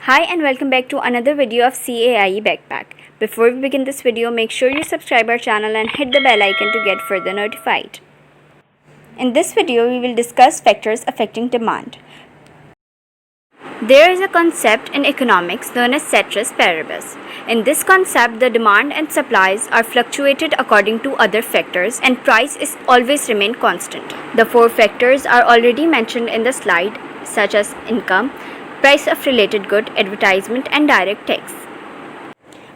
Hi and welcome back to another video of CAIE Backpack. Before we begin this video, make sure you subscribe our channel and hit the bell icon to get further notified. In this video, we will discuss factors affecting demand. There is a concept in economics known as ceteris paribus. In this concept, the demand and supplies are fluctuated according to other factors and price is always remain constant. The four factors are already mentioned in the slide, such as income, price of related good, advertisement, and direct tax.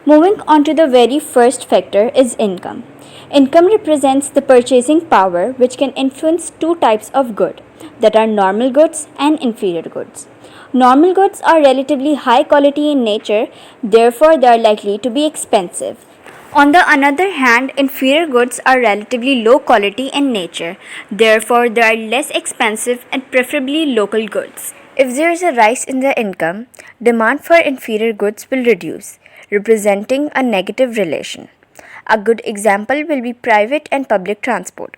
Moving on to the very first factor is income. Income represents the purchasing power which can influence two types of good, that are normal goods and inferior goods. Normal goods are relatively high quality in nature, therefore they are likely to be expensive. On the other hand, inferior goods are relatively low quality in nature, therefore they are less expensive and preferably local goods. If there is a rise in the income, demand for inferior goods will reduce, representing a negative relation. A good example will be private and public transport.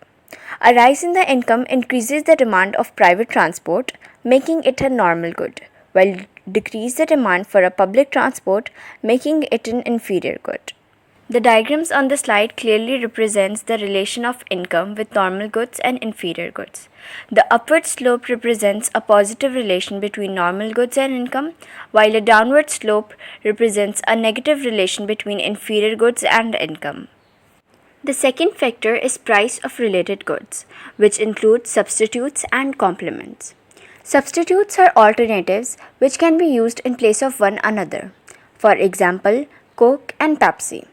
A rise in the income increases the demand of private transport, making it a normal good, while decrease the demand for a public transport, making it an inferior good. The diagrams on the slide clearly represents the relation of income with normal goods and inferior goods. The upward slope represents a positive relation between normal goods and income, while a downward slope represents a negative relation between inferior goods and income. The second factor is price of related goods, which includes substitutes and complements. Substitutes are alternatives which can be used in place of one another. For example, Coke and Pepsi.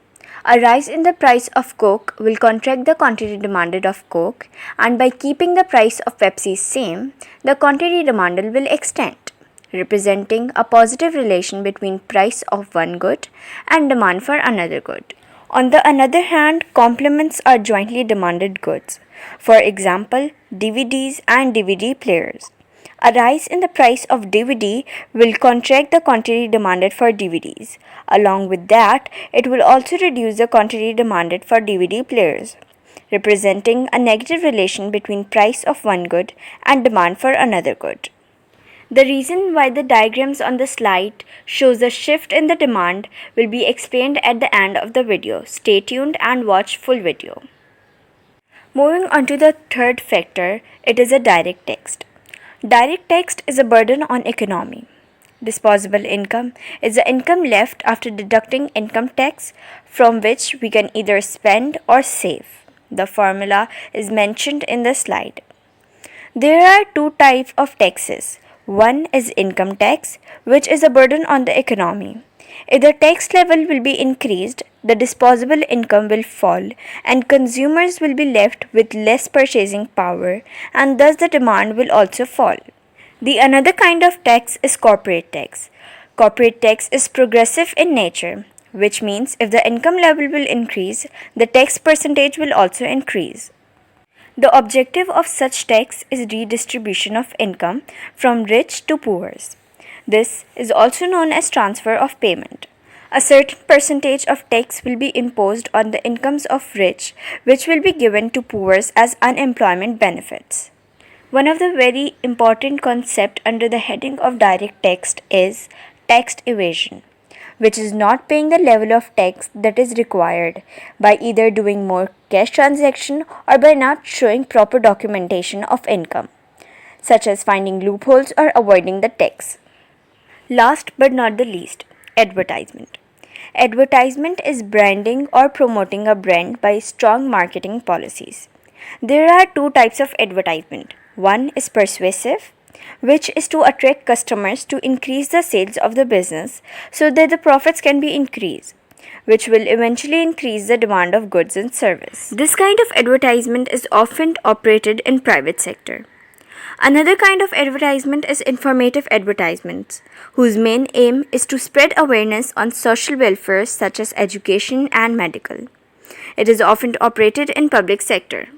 A rise in the price of Coke will contract the quantity demanded of Coke, and by keeping the price of Pepsi same, the quantity demanded will extend, representing a positive relation between price of one good and demand for another good. On the other hand, complements are jointly demanded goods. For example, DVDs and DVD players. A rise in the price of DVD will contract the quantity demanded for DVDs. Along with that, it will also reduce the quantity demanded for DVD players, representing a negative relation between price of one good and demand for another good. The reason why the diagrams on the slide shows a shift in the demand will be explained at the end of the video. Stay tuned and watch full video. Moving on to the third factor, it is a direct tax. Direct tax is a burden on economy. Disposable income is the income left after deducting income tax from which we can either spend or save. The formula is mentioned in the slide. There are two types of taxes. One is income tax, which is a burden on the economy. If the tax level will be increased, the disposable income will fall and consumers will be left with less purchasing power, and thus the demand will also fall. The another kind of tax is corporate tax. Corporate tax is progressive in nature, which means if the income level will increase, the tax percentage will also increase. The objective of such tax is redistribution of income from rich to poor. This is also known as transfer of payment. A certain percentage of tax will be imposed on the incomes of rich, which will be given to poor as unemployment benefits. One of the very important concepts under the heading of direct tax is tax evasion, which is not paying the level of tax that is required by either doing more cash transaction or by not showing proper documentation of income, such as finding loopholes or avoiding the tax. Last but not the least, advertisement. Advertisement is branding or promoting a brand by strong marketing policies. There are two types of advertisement. One is persuasive, which is to attract customers to increase the sales of the business so that the profits can be increased, which will eventually increase the demand of goods and service. This kind of advertisement is often operated in private sector. Another kind of advertisement is informative advertisements, whose main aim is to spread awareness on social welfare such as education and medical. It is often operated in public sector.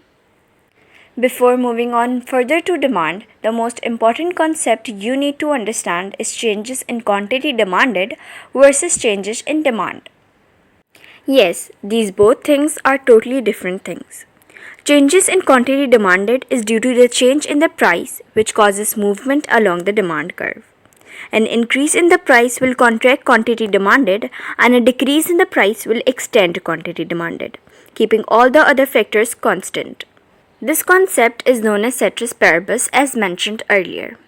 Before moving on further to demand, the most important concept you need to understand is changes in quantity demanded versus changes in demand. Yes, these both things are totally different things. Changes in quantity demanded is due to the change in the price which causes movement along the demand curve. An increase in the price will contract quantity demanded, and a decrease in the price will extend quantity demanded, keeping all the other factors constant. This concept is known as ceteris paribus as mentioned earlier.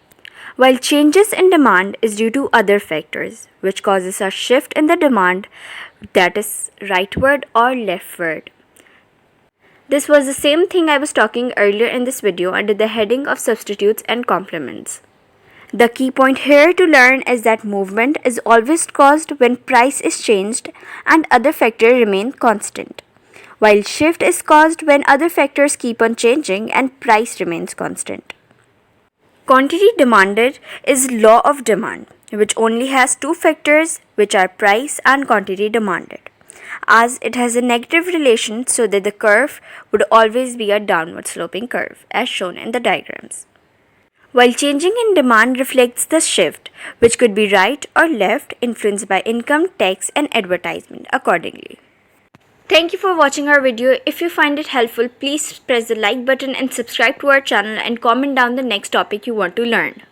While changes in demand is due to other factors, which causes a shift in the demand, that is rightward or leftward. This was the same thing I was talking earlier in this video under the heading of substitutes and complements. The key point here to learn is that movement is always caused when price is changed and other factors remain constant, while shift is caused when other factors keep on changing and price remains constant. Quantity demanded is law of demand, which only has two factors, which are price and quantity demanded, as it has a negative relation so that the curve would always be a downward sloping curve as shown in the diagrams. While changing in demand reflects the shift, which could be right or left, influenced by income, tax and advertisement accordingly. Thank you for watching our video. If you find it helpful, please press the like button and subscribe to our channel and comment down the next topic you want to learn.